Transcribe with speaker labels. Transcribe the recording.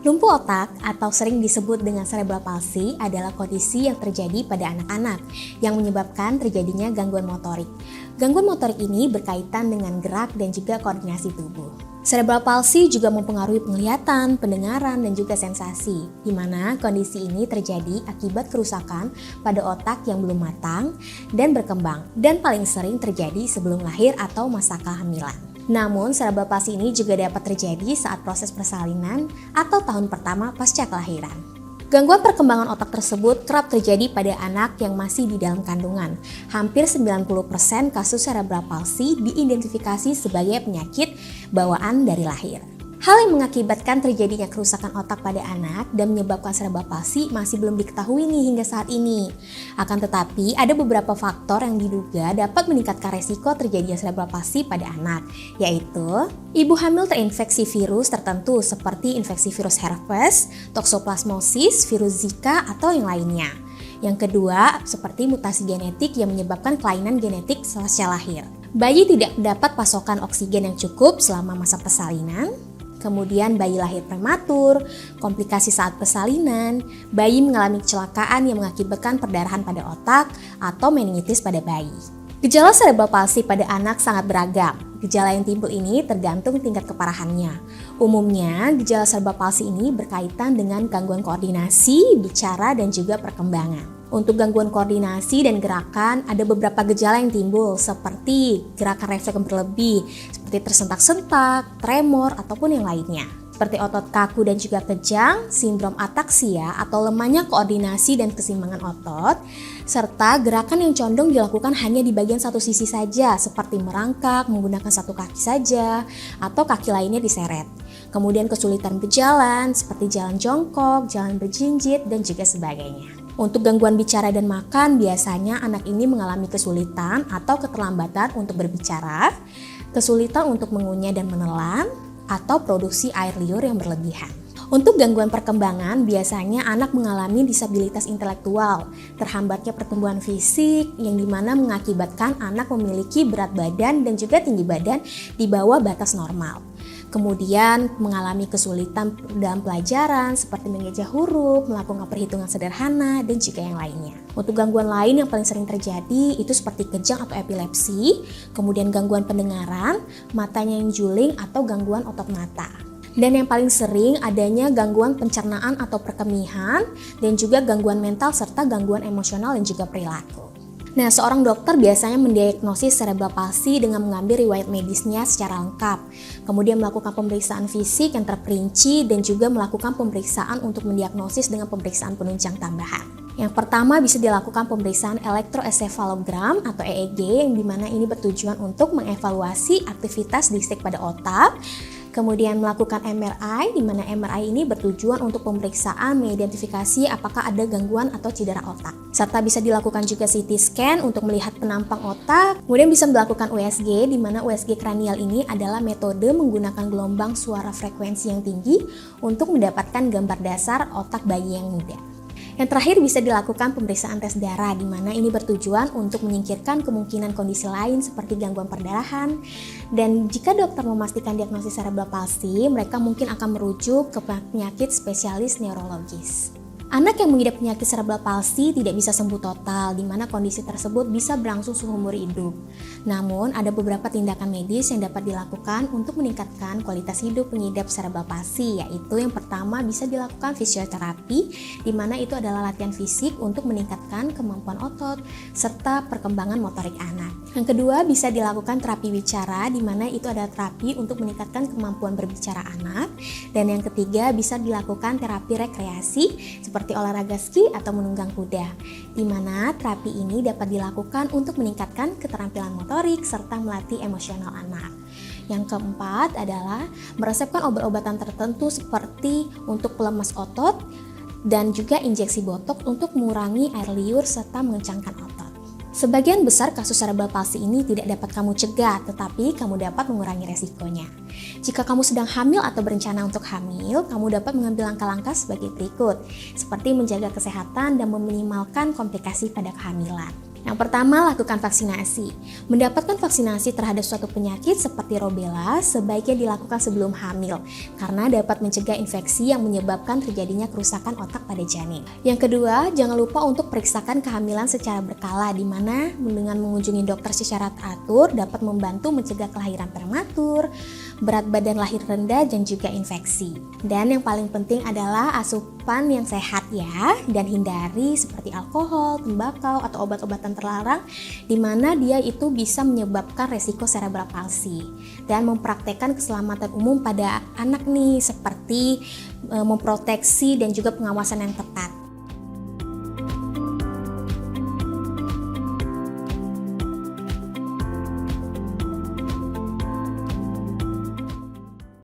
Speaker 1: Lumpuh otak atau sering disebut dengan cerebral palsy adalah kondisi yang terjadi pada anak-anak yang menyebabkan terjadinya gangguan motorik. Gangguan motorik ini berkaitan dengan gerak dan juga koordinasi tubuh. Cerebral palsy juga mempengaruhi penglihatan, pendengaran, dan juga sensasi, di mana kondisi ini terjadi akibat kerusakan pada otak yang belum matang dan berkembang, dan paling sering terjadi sebelum lahir atau masa kehamilan. Namun, cerebral palsy ini juga dapat terjadi saat proses persalinan atau tahun pertama pasca kelahiran. Gangguan perkembangan otak tersebut kerap terjadi pada anak yang masih di dalam kandungan. Hampir 90% kasus cerebral palsy diidentifikasi sebagai penyakit bawaan dari lahir. Hal yang mengakibatkan terjadinya kerusakan otak pada anak dan menyebabkan cerebral palsy masih belum diketahui hingga saat ini. Akan tetapi, ada beberapa faktor yang diduga dapat meningkatkan resiko terjadinya cerebral palsy pada anak, yaitu ibu hamil terinfeksi virus tertentu seperti infeksi virus herpes, toxoplasmosis, virus Zika, atau yang lainnya. Yang kedua, seperti mutasi genetik yang menyebabkan kelainan genetik pasca lahir. Bayi tidak mendapat pasokan oksigen yang cukup selama masa persalinan. Kemudian bayi lahir prematur, komplikasi saat persalinan, bayi mengalami kecelakaan yang mengakibatkan perdarahan pada otak atau meningitis pada bayi. Gejala cerebral palsy pada anak sangat beragam. Gejala yang timbul ini tergantung tingkat keparahannya. Umumnya, gejala cerebral palsy ini berkaitan dengan gangguan koordinasi, bicara, dan juga perkembangan. Untuk gangguan koordinasi dan gerakan, ada beberapa gejala yang timbul seperti gerakan refleks yang berlebih, seperti tersentak-sentak, tremor, ataupun yang lainnya. Seperti otot kaku dan juga kejang, sindrom ataksia atau lemahnya koordinasi dan keseimbangan otot, serta gerakan yang condong dilakukan hanya di bagian satu sisi saja, seperti merangkak, menggunakan satu kaki saja, atau kaki lainnya diseret. Kemudian kesulitan berjalan, seperti jalan jongkok, jalan berjinjit, dan juga sebagainya. Untuk gangguan bicara dan makan, biasanya anak ini mengalami kesulitan atau keterlambatan untuk berbicara, kesulitan untuk mengunyah dan menelan, atau produksi air liur yang berlebihan. Untuk gangguan perkembangan, biasanya anak mengalami disabilitas intelektual, terhambatnya pertumbuhan fisik, yang dimana mengakibatkan anak memiliki berat badan dan juga tinggi badan di bawah batas normal. Kemudian mengalami kesulitan dalam pelajaran seperti mengeja huruf, melakukan perhitungan sederhana, dan juga yang lainnya. Untuk gangguan lain yang paling sering terjadi itu seperti kejang atau epilepsi, kemudian gangguan pendengaran, matanya yang juling atau gangguan otot mata. Dan yang paling sering adanya gangguan pencernaan atau perkemihan, dan juga gangguan mental serta gangguan emosional dan juga perilaku. Nah, seorang dokter biasanya mendiagnosis cerebral palsy dengan mengambil riwayat medisnya secara lengkap, kemudian melakukan pemeriksaan fisik yang terperinci dan juga melakukan pemeriksaan untuk mendiagnosis dengan pemeriksaan penunjang tambahan. Yang pertama bisa dilakukan pemeriksaan elektroencephalogram atau EEG yang dimana ini bertujuan untuk mengevaluasi aktivitas listrik pada otak. Kemudian melakukan MRI, di mana MRI ini bertujuan untuk pemeriksaan mengidentifikasi apakah ada gangguan atau cedera otak. Serta bisa dilakukan juga CT scan untuk melihat penampang otak. Kemudian bisa melakukan USG, di mana USG kranial ini adalah metode menggunakan gelombang suara frekuensi yang tinggi untuk mendapatkan gambar dasar otak bayi yang muda. Yang terakhir bisa dilakukan pemeriksaan tes darah, di mana ini bertujuan untuk menyingkirkan kemungkinan kondisi lain seperti gangguan perdarahan. Dan jika dokter memastikan diagnosis cerebral palsy, mereka mungkin akan merujuk ke penyakit spesialis neurologis. Anak yang mengidap penyakit cerebral palsy tidak bisa sembuh total, di mana kondisi tersebut bisa berlangsung seumur hidup. Namun, ada beberapa tindakan medis yang dapat dilakukan untuk meningkatkan kualitas hidup pengidap cerebral palsy, yaitu yang pertama bisa dilakukan fisioterapi, di mana itu adalah latihan fisik untuk meningkatkan kemampuan otot serta perkembangan motorik anak. Yang kedua bisa dilakukan terapi bicara, di mana itu adalah terapi untuk meningkatkan kemampuan berbicara anak. Dan yang ketiga bisa dilakukan terapi rekreasi seperti olahraga ski atau menunggang kuda, di mana terapi ini dapat dilakukan untuk meningkatkan keterampilan motorik serta melatih emosional anak. Yang keempat adalah meresepkan obat-obatan tertentu seperti untuk pelemas otot dan juga injeksi botox untuk mengurangi air liur serta mengencangkan otot. Sebagian besar kasus cerebral palsy ini tidak dapat kamu cegah, tetapi kamu dapat mengurangi resikonya. Jika kamu sedang hamil atau berencana untuk hamil, kamu dapat mengambil langkah-langkah sebagai berikut, seperti menjaga kesehatan dan meminimalkan komplikasi pada kehamilan. Yang pertama, lakukan vaksinasi. Mendapatkan vaksinasi terhadap suatu penyakit seperti rubella sebaiknya dilakukan sebelum hamil karena dapat mencegah infeksi yang menyebabkan terjadinya kerusakan otak pada janin. Yang kedua, jangan lupa untuk periksakan kehamilan secara berkala di mana dengan mengunjungi dokter secara teratur dapat membantu mencegah kelahiran prematur, berat badan lahir rendah dan juga infeksi. Dan yang paling penting adalah asupan yang sehat ya, dan hindari seperti alkohol, tembakau atau obat-obatan terlarang di mana dia itu bisa menyebabkan resiko cerebral palsy, dan mempraktekkan keselamatan umum pada anak nih seperti memproteksi dan juga pengawasan yang tepat.